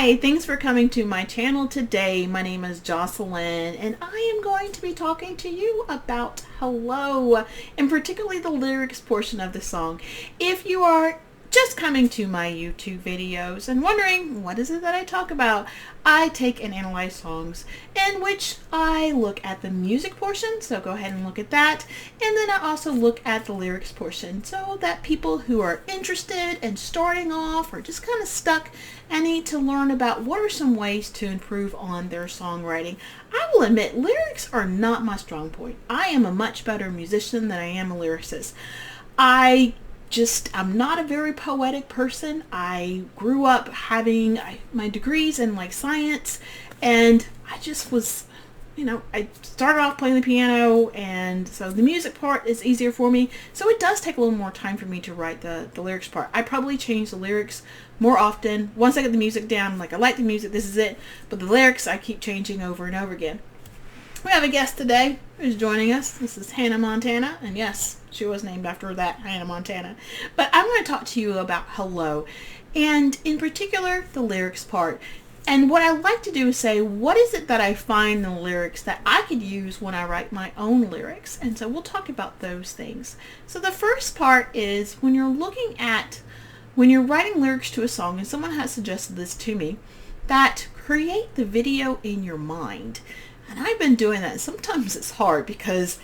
Hi, thanks for coming to my channel today. My name is Jocelyn and I am going to be talking to you about Hello, and particularly the lyrics portion of the song. If you are just coming to my YouTube videos and wondering what is it that I talk about, I take and analyze songs in which I look at the music portion, so go ahead and look at that, and then I also look at the lyrics portion so that people who are interested in starting off or just kind of stuck and need to learn about what are some ways to improve on their songwriting. I will admit, lyrics are not my strong point. I am a much better musician than I am a lyricist. I'm not a very poetic person. I grew up having my degrees in like science, and I just was, I started off playing the piano, and so the music part is easier for me. So it does take a little more time for me to write the lyrics part. I probably change the lyrics more often. Once I get the music down, like I like the music, this is it. But the lyrics I keep changing over and over again. We have a guest today who's joining us. This is Hannah Montana, and yes, she was named after that, Hannah Montana. But I'm going to talk to you about Hello, and in particular, the lyrics part. And what I like to do is say, what is it that I find in the lyrics that I could use when I write my own lyrics? And so we'll talk about those things. So the first part is when you're writing lyrics to a song, and someone has suggested this to me, that create the video in your mind. And I've been doing that. Sometimes it's hard because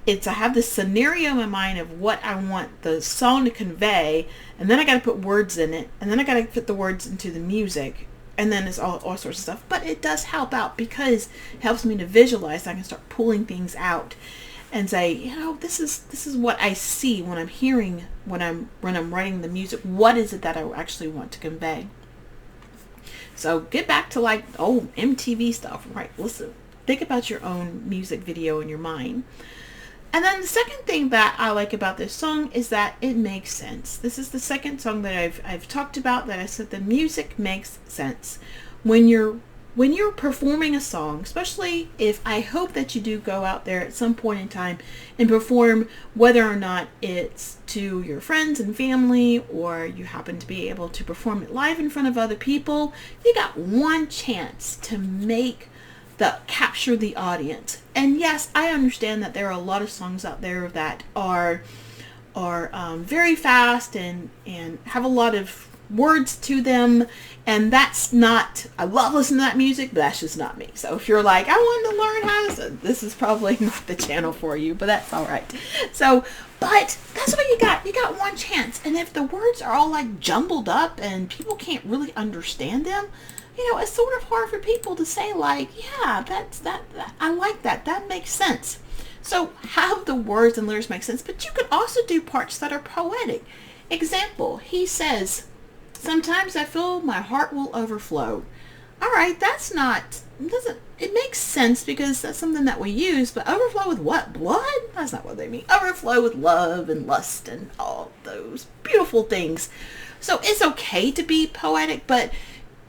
I have this scenario in my mind of what I want the song to convey, and then I got to put words in it, and then I got to put the words into the music, and then it's all sorts of stuff. But it does help out because it helps me to visualize. I can start pulling things out and say, this is what I see when I'm hearing, when I'm writing the music. What is it that I actually want to convey? So get back to like old MTV stuff, right? Listen. Think about your own music video in your mind. And then the second thing that I like about this song is that it makes sense. This is the second song that I've talked about that I said the music makes sense. When you're performing a song, especially if I hope that you do go out there at some point in time and perform, whether or not it's to your friends and family or you happen to be able to perform it live in front of other people, you got one chance to capture the audience. And yes, I understand that there are a lot of songs out there that are very fast and have a lot of words to them, and that's not, I love listening to that music, but that's just not me. So if you're like, I want to learn how to, this is probably not the channel for you, but that's all right. So, but that's what you got one chance. And if the words are all like jumbled up and people can't really understand them, it's sort of hard for people to say like, yeah, that I like that. That makes sense. So have the words and lyrics make sense, but you can also do parts that are poetic. Example, he says, sometimes I feel my heart will overflow. All right, it makes sense because that's something that we use, but overflow with what? Blood? That's not what they mean. Overflow with love and lust and all those beautiful things. So it's okay to be poetic, but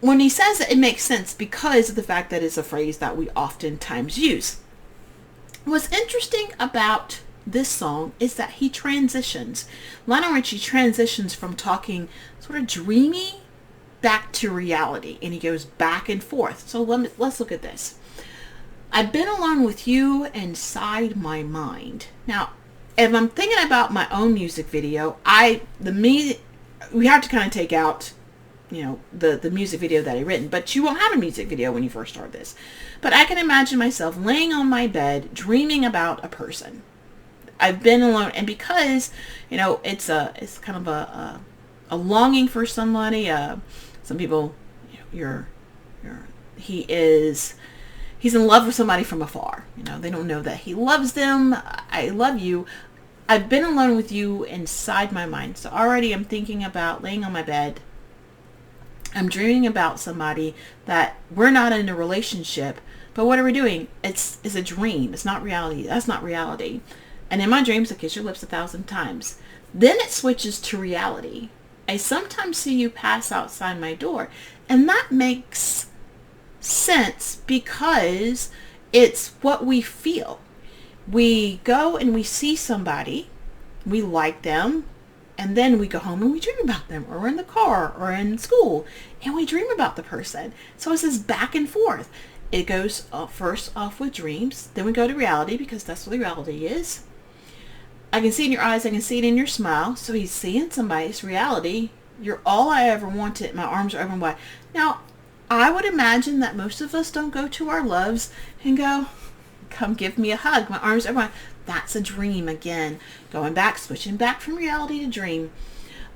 when he says it makes sense because of the fact that it's a phrase that we oftentimes use. What's interesting about this song is that he transitions. Lionel Richie transitions from talking sort of dreamy back to reality, and he goes back and forth. So let's look at this. I've been alone with you inside my mind. Now, if I'm thinking about my own music video, we have to kind of take out the music video that I written, but you won't have a music video when you first start this. But I can imagine myself laying on my bed dreaming about a person. I've been alone, and because it's kind of a longing for somebody. Some people, he's in love with somebody from afar. They don't know that he loves them. I love you. I've been alone with you inside my mind. So already I'm thinking about laying on my bed. I'm dreaming about somebody that we're not in a relationship, but what are we doing? It's a dream. It's not reality. That's not reality. And in my dreams, I kiss your lips 1,000 times. Then it switches to reality. I sometimes see you pass outside my door. And that makes sense because it's what we feel. We go and we see somebody. We like them. And then we go home and we dream about them, or we're in the car or in school and we dream about the person. So it's this back and forth. It goes first off with dreams, then we go to reality, because that's what reality is. I can see it in your eyes, I can see it in your smile. So he's seeing somebody's reality. You're all I ever wanted. My arms are open wide. Now, I would imagine that most of us don't go to our loves and go, come give me a hug. My arms are open wide. That's a dream again. Going back, switching back from reality to dream.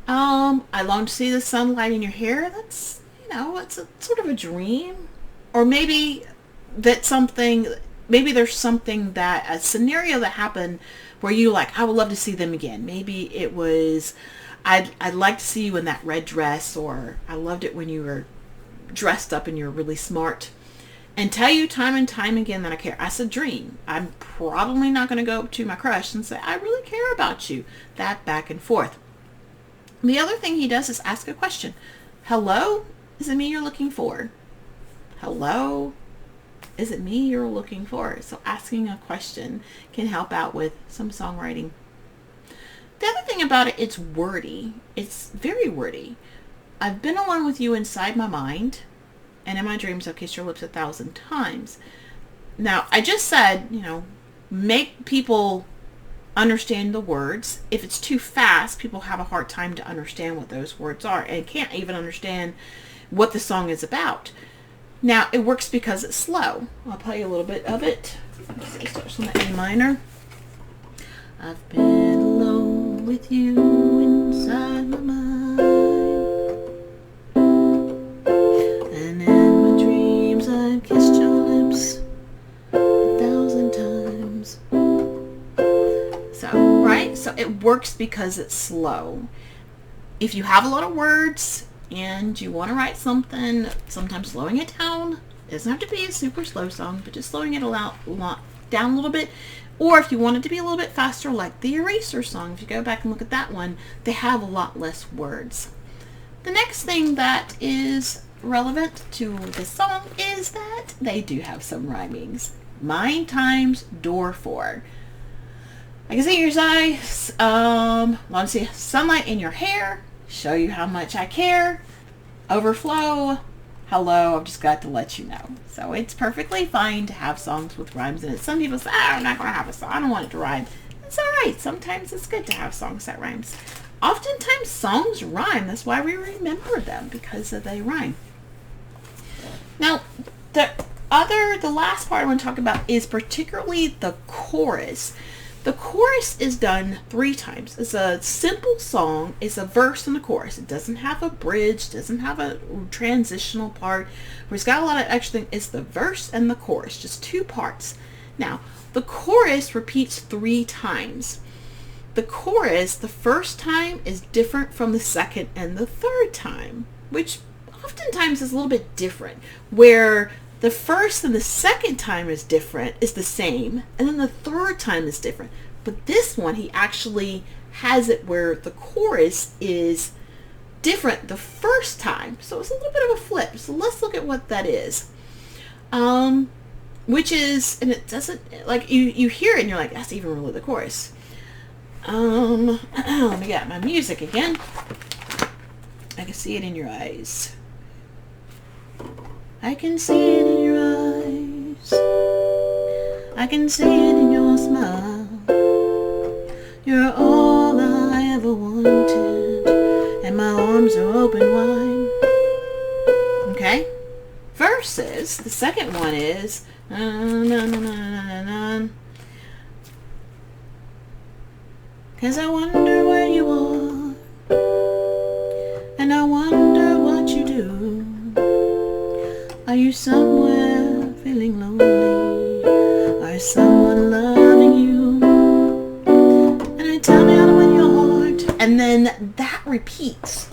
I long to see the sunlight in your hair. That's, it's a sort of a dream. Or maybe there's something that, a scenario that happened where you I would love to see them again. Maybe it was, I'd like to see you in that red dress, or I loved it when you were dressed up and you're really smart. And tell you time and time again that I care. That's a dream. I'm probably not going to go up to my crush and say, I really care about you. That back and forth. The other thing he does is ask a question. Hello? Is it me you're looking for? Hello? Is it me you're looking for? So asking a question can help out with some songwriting. The other thing about it, it's wordy. It's very wordy. I've been alone with you inside my mind, and in my dreams I've kissed your lips 1,000 times. Now, I just said, make people understand the words. If it's too fast, people have a hard time to understand what those words are and can't even understand what the song is about. Now, it works because it's slow. I'll play you a little bit of it. It starts on the A minor. I've been alone with you inside my mind, and in my dreams I've kissed your lips 1,000 times. So it works because it's slow. If you have a lot of words and you want to write something, sometimes slowing it down. It doesn't have to be a super slow song, but just slowing it down a little bit. Or if you want it to be a little bit faster, like the Eraser song, if you go back and look at that one, they have a lot less words. The next thing that is relevant to the song is that they do have some rhymings. Mine times door for. I can see your eyes. Want to see sunlight in your hair. Show you how much I care. Overflow. Hello, I've just got to let you know. So it's perfectly fine to have songs with rhymes in it. Some people say, I'm not going to have a song. I don't want it to rhyme. It's all right. Sometimes it's good to have songs that rhymes. Oftentimes songs rhyme. That's why we remember them, because they rhyme. Now, the last part I want to talk about is particularly the chorus. The chorus is done 3 times. It's a simple song. It's a verse and a chorus. It doesn't have a bridge, doesn't have a transitional part. It's got a lot of extra things. It's the verse and the chorus, just 2 parts. Now, the chorus repeats 3 times. The chorus, the first time, is different from the second and the third time, which oftentimes is a little bit different, where the first and the second time is the same, and then the third time is different. But this one, he actually has it where the chorus is different the first time. So it's a little bit of a flip. So let's look at what that is. Which is, and it doesn't, like, you hear it and you're like, that's even really the chorus. Let me get my music again. I can see it in your eyes. I can see it in your eyes. I can see it in your smile. You're all I ever wanted, and my arms are open wide. Okay? Verses. The second one is na, na, na, na, na, na. 'Cause I wonder where you are, and I wonder what you do. Are you somewhere feeling lonely? Or is someone loving you? And I tell me how to win your heart. And then that repeats,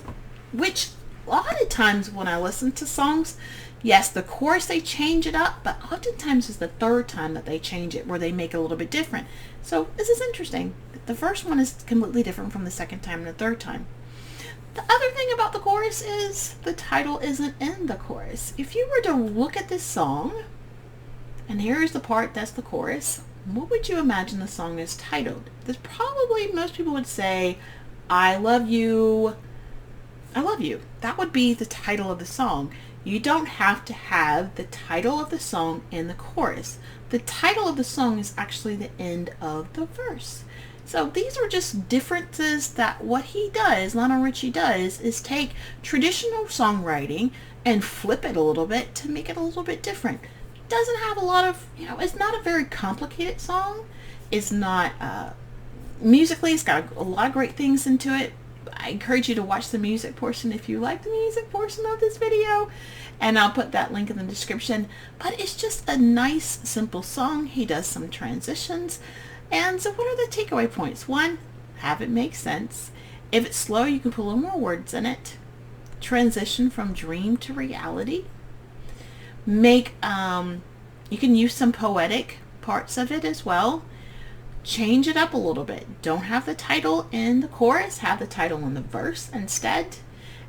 which a lot of times when I listen to songs, yes, the chorus, they change it up, but oftentimes it's the third time that they change it, where they make it a little bit different. So this is interesting. The first one is completely different from the second time and the third time. The other thing about the chorus is the title isn't in the chorus. If you were to look at this song, and here's the part that's the chorus, what would you imagine the song is titled? There's probably, most people would say, I love you. I love you. That would be the title of the song. You don't have to have the title of the song in the chorus. The title of the song is actually the end of the verse. So these are just differences that what he does, Lionel Richie does, is take traditional songwriting and flip it a little bit to make it a little bit different. It doesn't have a lot of, it's not a very complicated song. It's not, musically, it's got a lot of great things into it. I encourage you to watch the music portion if you like the music portion of this video, and I'll put that link in the description. But it's just a nice, simple song. He does some transitions. And so what are the takeaway points? One, have it make sense. If it's slow, you can put a little more words in it. Transition from dream to reality. You can use some poetic parts of it as well. Change it up a little bit. Don't have the title in the chorus, have the title in the verse instead,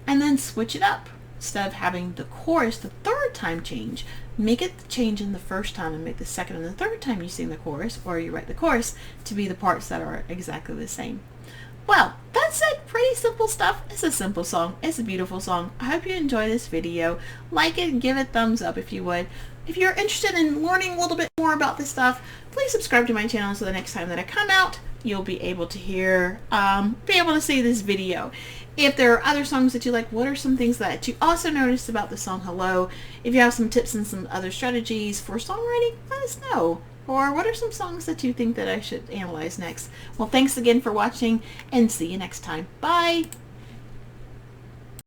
and then switch it up. Instead of having the chorus the third time change, make it the change in the first time and make the second and the third time you sing the chorus, or you write the chorus, to be the parts that are exactly the same. Well, that's it. Pretty simple stuff. It's a simple song. It's a beautiful song. I hope you enjoy this video. Like it, give it a thumbs up if you would. If you're interested in learning a little bit more about this stuff, please subscribe to my channel so the next time that I come out, you'll be able to see this video. If there are other songs that you like, what are some things that you also noticed about the song Hello? If you have some tips and some other strategies for songwriting, let us know. Or what are some songs that you think that I should analyze next? Well, thanks again for watching, and see you next time. Bye!